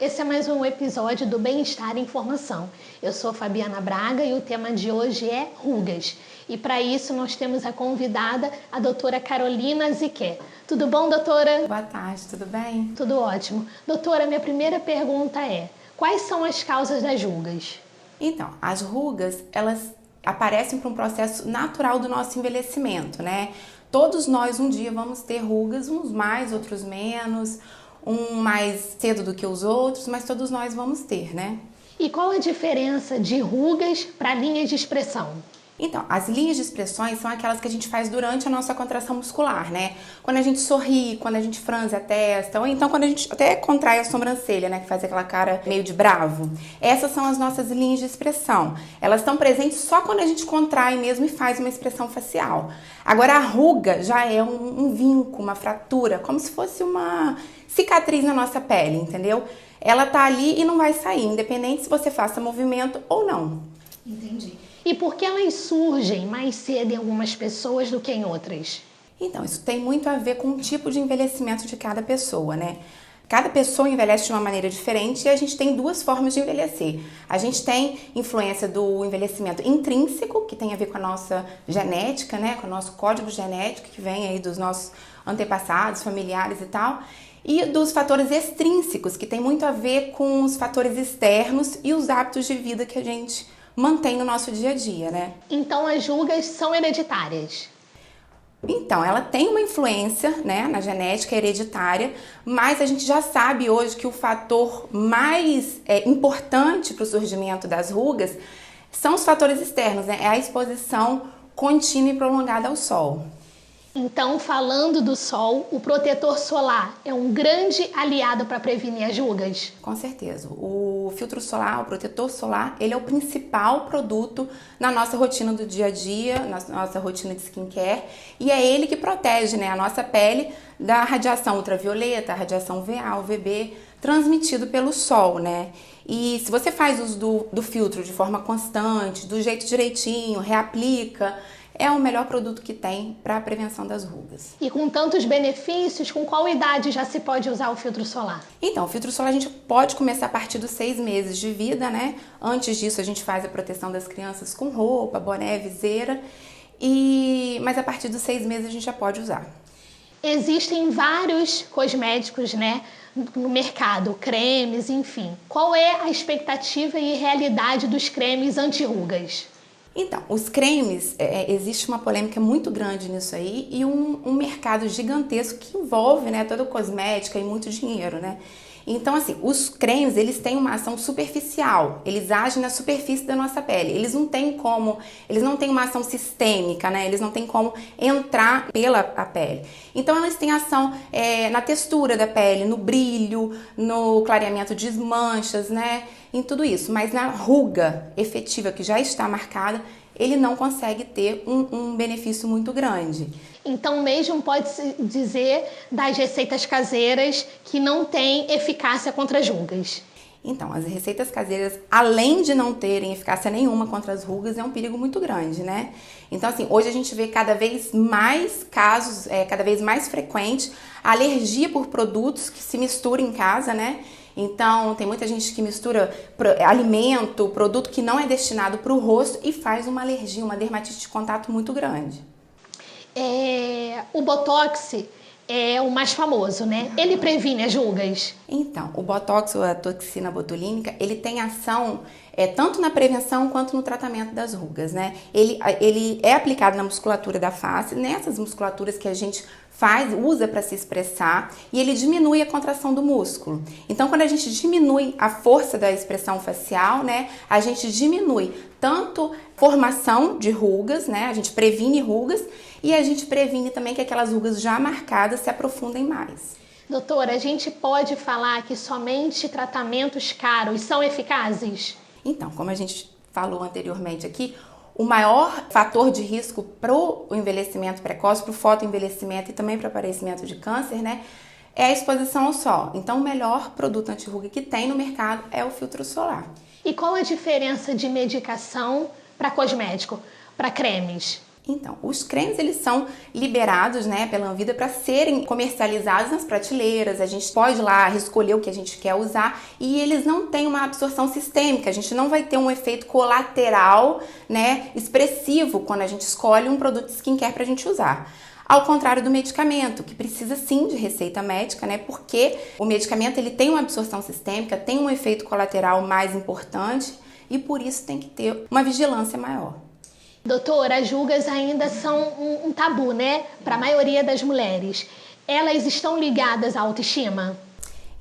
esse é mais um episódio do Bem-Estar em Informação. Eu sou Fabiana Braga e o tema de hoje é rugas. E para isso nós temos a convidada, a doutora Carolina Ziqué. Tudo bom, doutora? Boa tarde, tudo bem? Tudo ótimo. Doutora, minha primeira pergunta é: quais são as causas das rugas? Então, as rugas, elas aparecem por um processo natural do nosso envelhecimento, né? Todos nós um dia vamos ter rugas, uns mais, outros menos, um mais cedo do que os outros, mas todos nós vamos ter, né? E qual a diferença de rugas para linhas de expressão? Então, as linhas de expressões são aquelas que a gente faz durante a nossa contração muscular, né? Quando a gente sorri, quando a gente franze a testa, ou então quando a gente até contrai a sobrancelha, né? Que faz aquela cara meio de bravo. Essas são as nossas linhas de expressão. Elas estão presentes só quando a gente contrai mesmo e faz uma expressão facial. Agora, a ruga já é um vinco, uma fratura, como se fosse uma cicatriz na nossa pele, entendeu? Ela tá ali e não vai sair, independente se você faça movimento ou não. Entendi. E por que elas surgem mais cedo em algumas pessoas do que em outras? Então, isso tem muito a ver com o tipo de envelhecimento de cada pessoa, né? Cada pessoa envelhece de uma maneira diferente e a gente tem duas formas de envelhecer. A gente tem influência do envelhecimento intrínseco, que tem a ver com a nossa genética, né? Com o nosso código genético, que vem aí dos nossos antepassados, familiares e tal. E dos fatores extrínsecos, que tem muito a ver com os fatores externos e os hábitos de vida que a gente mantém no nosso dia a dia, né? Então as rugas são hereditárias? Então, ela tem uma influência, né, na genética hereditária, mas a gente já sabe hoje que o fator mais importante para o surgimento das rugas são os fatores externos, né? É a exposição contínua e prolongada ao sol. Então, falando do sol, o protetor solar é um grande aliado para prevenir as rugas? Com certeza. O filtro solar, o protetor solar, ele é o principal produto na nossa rotina do dia a dia, na nossa rotina de skincare, e é ele que protege, né, a nossa pele da radiação ultravioleta, a radiação VA, UVB, transmitido pelo sol, né? E se você faz uso do filtro de forma constante, do jeito direitinho, reaplica, é o melhor produto que tem para a prevenção das rugas. E com tantos benefícios, com qual idade já se pode usar o filtro solar? Então, o filtro solar a gente pode começar a partir dos 6 meses de vida, né? Antes disso a gente faz a proteção das crianças com roupa, boné, viseira, mas a partir dos 6 meses a gente já pode usar. Existem vários cosméticos, né, no mercado, cremes, enfim. Qual é a expectativa e realidade dos cremes anti-rugas? Então, os cremes, existe uma polêmica muito grande nisso aí e um mercado gigantesco que envolve, né, toda a cosmética e muito dinheiro, né? Então, assim, os cremes, eles têm uma ação superficial, eles agem na superfície da nossa pele, eles não têm uma ação sistêmica, né? Eles não têm como entrar pela pele. Então, eles têm ação na textura da pele, no brilho, no clareamento de manchas, né? Em tudo isso, mas na ruga efetiva que já está marcada, ele não consegue ter um benefício muito grande. Então mesmo pode-se dizer das receitas caseiras que não têm eficácia contra as rugas. Então, as receitas caseiras, além de não terem eficácia nenhuma contra as rugas, é um perigo muito grande, né? Então, assim, hoje a gente vê cada vez mais casos, cada vez mais frequente, a alergia por produtos que se misturam em casa, né? Então, tem muita gente que mistura alimento, produto que não é destinado para o rosto e faz uma alergia, uma dermatite de contato muito grande. O Botox é o mais famoso, né? Ele previne as rugas? Então, o Botox, ou a toxina botulínica, ele tem ação tanto na prevenção quanto no tratamento das rugas, né? Ele é aplicado na musculatura da face, nessas musculaturas que a gente usa para se expressar, e ele diminui a contração do músculo. Então, quando a gente diminui a força da expressão facial, né, a gente diminui tanto formação de rugas, né, a gente previne rugas, e a gente previne também que aquelas rugas já marcadas se aprofundem mais. Doutora, a gente pode falar que somente tratamentos caros são eficazes? Então, como a gente falou anteriormente aqui, o maior fator de risco para o envelhecimento precoce, para o fotoenvelhecimento e também para o aparecimento de câncer, né, é a exposição ao sol. Então, o melhor produto anti-ruga que tem no mercado é o filtro solar. E qual a diferença de medicação para cosmético, para cremes? Então, os cremes, eles são liberados, né, pela Anvisa para serem comercializados nas prateleiras. A gente pode ir lá escolher o que a gente quer usar e eles não têm uma absorção sistêmica. A gente não vai ter um efeito colateral, né, expressivo quando a gente escolhe um produto de skincare para a gente usar. Ao contrário do medicamento, que precisa sim de receita médica, né? Porque o medicamento ele tem uma absorção sistêmica, tem um efeito colateral mais importante e por isso tem que ter uma vigilância maior. Doutora, as rugas ainda são um tabu, né? Para a maioria das mulheres. Elas estão ligadas à autoestima?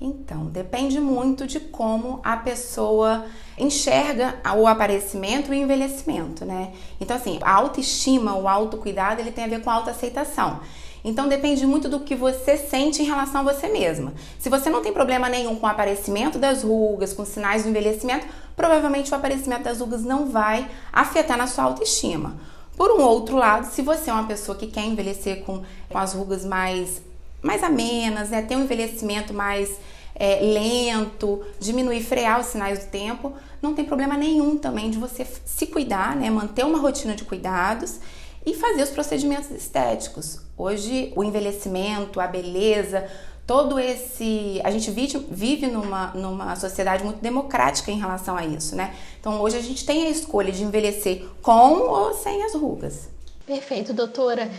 Então, depende muito de como a pessoa enxerga o aparecimento e o envelhecimento, né? Então, assim, a autoestima, o autocuidado, ele tem a ver com a autoaceitação. Então, depende muito do que você sente em relação a você mesma. Se você não tem problema nenhum com o aparecimento das rugas, com sinais do envelhecimento, provavelmente o aparecimento das rugas não vai afetar na sua autoestima. Por um outro lado, se você é uma pessoa que quer envelhecer com as rugas mais amenas, né, ter um envelhecimento mais lento, diminuir, frear os sinais do tempo, não tem problema nenhum também de você se cuidar, né, manter uma rotina de cuidados e fazer os procedimentos estéticos. Hoje, o envelhecimento, a beleza, todo esse... A gente vive numa sociedade muito democrática em relação a isso, né? Então, hoje a gente tem a escolha de envelhecer com ou sem as rugas. Perfeito, doutora.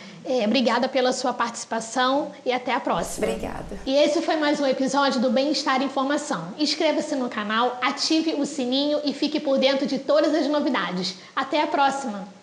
Obrigada pela sua participação e até a próxima. Obrigada. E esse foi mais um episódio do Bem-Estar Informação. Inscreva-se no canal, ative o sininho e fique por dentro de todas as novidades. Até a próxima!